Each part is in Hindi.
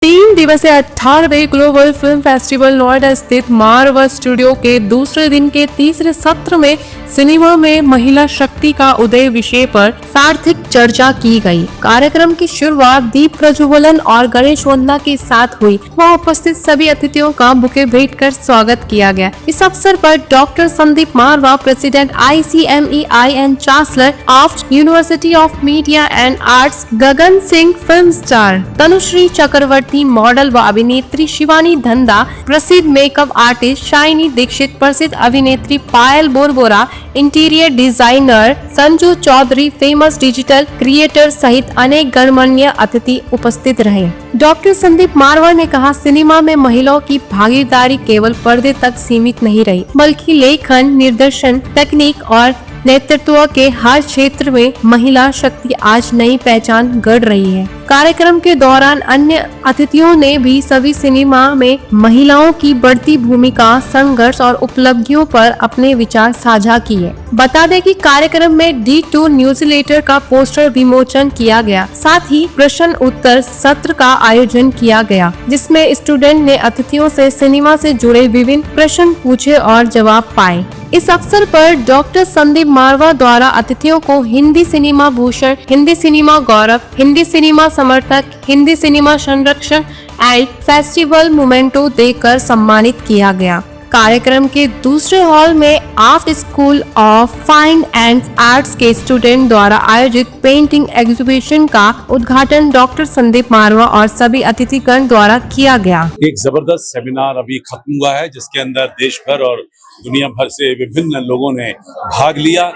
तीन दिवसीय 18वें ग्लोबल फिल्म फेस्टिवल नोएडा स्थित मारवा स्टूडियो के दूसरे दिन के तीसरे सत्र में सिनेमा में महिला शक्ति का उदय विषय पर सार्थक चर्चा की गई। कार्यक्रम की शुरुआत दीप प्रज्वलन और गणेश वंदना के साथ हुई। वहाँ उपस्थित सभी अतिथियों का बुके भेंट कर स्वागत किया गया। इस अवसर पर doctor Sandeep Marwah, president ICMEI and chancellor of university of media and arts, Gagan Singh film star, Tanushree Chakraborty model व अभिनेत्री, शिवानी धंधा प्रसिद्ध मेकअप आर्टिस्ट, शाइनी दीक्षित प्रसिद्ध अभिनेत्री, Payal Borbora interior designer, Sanju Chaudhary famous digital creator सहित अनेक गणमान्य अतिथि उपस्थित रहे। डॉक्टर संदीप मारवा ने कहा, सिनेमा में महिलाओं की भागीदारी केवल पर्दे तक सीमित नहीं रही, बल्कि लेखन, निर्देशन, तकनीक और नेतृत्व के हर क्षेत्र में महिला शक्ति आज नई पहचान गढ़ रही है। कार्यक्रम के दौरान अन्य अतिथियों ने भी सभी सिनेमा में महिलाओं की बढ़ती भूमिका, संघर्ष और उपलब्धियों पर अपने विचार साझा किए। बता दें कि कार्यक्रम में D2 न्यूज़लेटर का पोस्टर विमोचन किया गया। साथ ही प्रश्न उत्तर सत्र का आयोजन किया गया, जिसमें स्टूडेंट ने अतिथियों से सिनेमा से जुड़े विभिन्न प्रश्न पूछे और जवाब पाए। इस अवसर पर डॉक्टर संदीप मारवा द्वारा अतिथियों को हिंदी सिनेमा भूषण, हिंदी सिनेमा गौरव, हिंदी सिनेमा समर्थक, हिंदी सिनेमा संरक्षण एंड फेस्टिवल मोमेंटो देकर सम्मानित किया गया। कार्यक्रम के दूसरे हॉल में art school of fine and arts के स्टूडेंट द्वारा आयोजित पेंटिंग एग्जीबिशन का उद्घाटन डॉक्टर संदीप मारवा और सभी अतिथिगण द्वारा किया गया। एक जबरदस्त सेमिनार अभी खत्म हुआ है, जिसके अंदर देश भर और दुनिया भर से विभिन्न लोगों ने भाग लिया।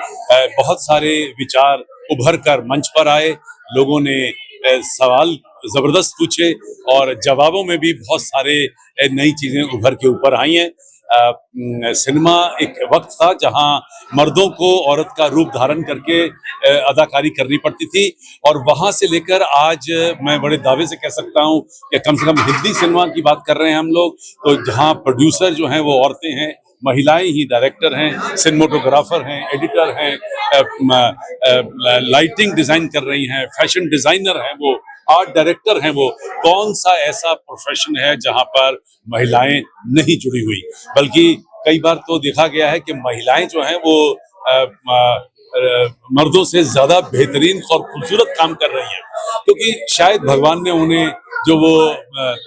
बहुत सारे विचार उभर कर मंच पर आए, लोगों ने सवाल जबरदस्त पूछे और जवाबों में भी बहुत सारे नई चीजें उभर के ऊपर आई हैं। सिनेमा एक वक्त था जहां मर्दों को औरत का रूप धारण करके अदाकारी करनी पड़ती थी, और वहां से लेकर आज मैं बड़े दावे से कह सकता हूं कि कम से कम हिंदी सिनेमा की बात कर रहे हैं हम लोग, तो जहां प्रोड्यूसर जो हैं वो औरतें हैं, महिलाएं ही डायरेक्टर हैं, सिनेमेटोग्राफर हैं, एडिटर हैं, लाइटिंग डिजाइन कर रही हैं, फैशन डिजाइनर हैं, वो आर्ट डायरेक्टर हैं। वो कौन सा ऐसा प्रोफेशन है जहां पर महिलाएं नहीं जुड़ी हुई? बल्कि कई बार तो देखा गया है कि महिलाएं जो हैं वो मर्दों से ज्यादा बेहतरीन और खूबसूरत काम कर रही हैं, क्योंकि शायद भगवान ने उन्हें जो वो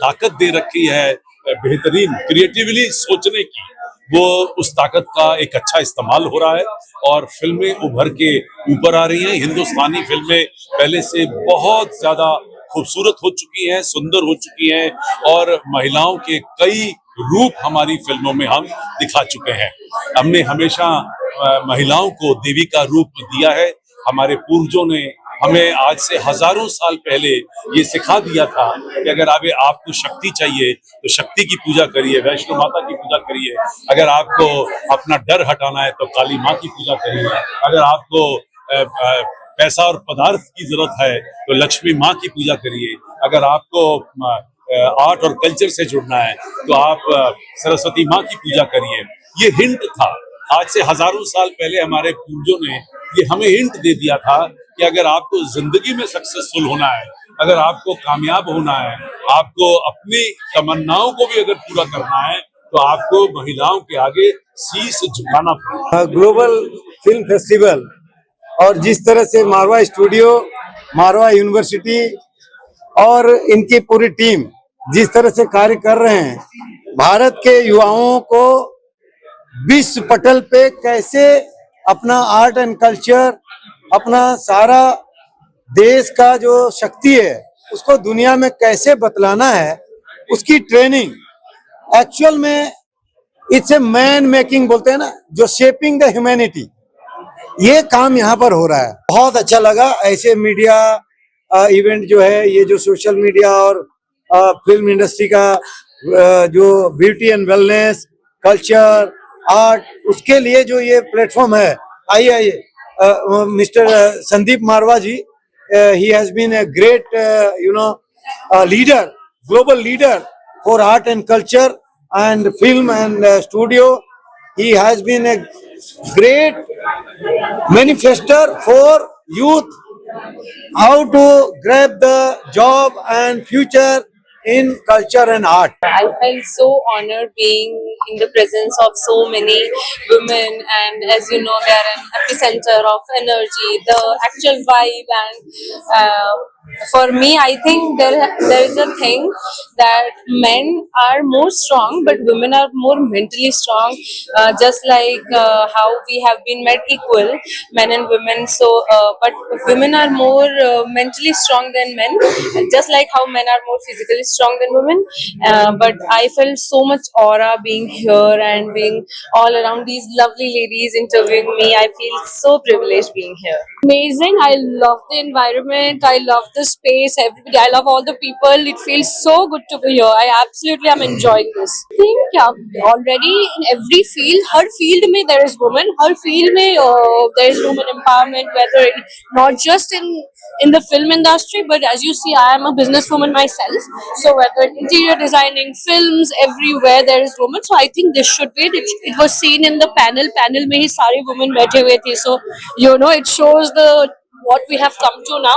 ताकत दे रखी है बेहतरीन क्रिएटिवली सोचने की, वो उस ताकत का एक अच्छा इस्तेमाल हो रहा है और फिल्में उभर के ऊपर आ रही हैं। हिंदुस्तानी फिल्में पहले से बहुत ज्यादा खूबसूरत हो चुकी हैं, सुंदर हो चुकी हैं, और महिलाओं के कई रूप हमारी फिल्मों में हम दिखा चुके हैं। हमने हमेशा महिलाओं को देवी का रूप दिया है। हमारे पूर्वजों ने हमें आज से हजारों साल पहले ये सिखा दिया था कि अगर आपको शक्ति चाहिए तो शक्ति की पूजा करिए, वैष्णो माता की पूजा करिए। अगर आपको अपना डर हटाना है तो काली माँ की पूजा करिए। अगर आपको पैसा और पदार्थ की जरूरत है तो लक्ष्मी माँ की पूजा करिए। अगर आपको आर्ट और कल्चर से जुड़ना है तो आप सरस्वती माँ की पूजा करिए। ये हिंट था, आज से हजारों साल पहले हमारे पूर्वजों ने ये हमें हिंट दे दिया था कि अगर आपको जिंदगी में सक्सेसफुल होना है, अगर आपको कामयाब होना है, आपको अपनी तमन्नाओं को भी अगर पूरा करना है, तो आपको महिलाओं के आगे शीश झुकाना पड़ेगा। ग्लोबल फिल्म फेस्टिवल और जिस तरह से मारवा स्टूडियो, मारवा यूनिवर्सिटी और इनकी पूरी टीम जिस तरह से कार्य कर रहे हैं, भारत के युवाओं को विश्व पटल पे कैसे अपना आर्ट एंड कल्चर, अपना सारा देश का जो शक्ति है उसको दुनिया में कैसे बतलाना है, उसकी ट्रेनिंग एक्चुअल में इट्स ए मैन मेकिंग बोलते हैं ना, जो शेपिंग द ह्यूमैनिटी, ये काम यहाँ पर हो रहा है। बहुत अच्छा लगा। ऐसे मीडिया इवेंट जो है, ये जो सोशल मीडिया और फिल्म इंडस्ट्री का जो beauty and wellness, culture, art, उसके लिए जो ये प्लेटफॉर्म है, आइए mister Sandeep Marwah ji, he has been a great leader, global leader for art and culture and film and studio. He has been a great manifestor for youth, how to grab the job and future in culture and art. I felt so honored being in the presence of so many women, and as you know, they are an epicenter of energy, the actual vibe, and for me, I think there is a thing that men are more strong, but women are more mentally strong. Just like how we have been made equal, men and women. So, but women are more mentally strong than men, just like how men are more physically strong than women. But I felt so much aura being here and being all around these lovely ladies interviewing me. I feel so privileged being here. Amazing. I love the environment. I love the space. Everybody. I love all the people. It feels so good to be here. I absolutely am enjoying this. I think yeah, already in every field, her field में there is woman. Her field में there is woman empowerment. Whether not just in the film industry, but as you see, I am a businesswoman myself. So whether interior designing, films, everywhere there is woman. So I think this should be. It was seen in the panel. Panel में ही सारे women बैठे हुए थे. So you know it shows the what we have come to now.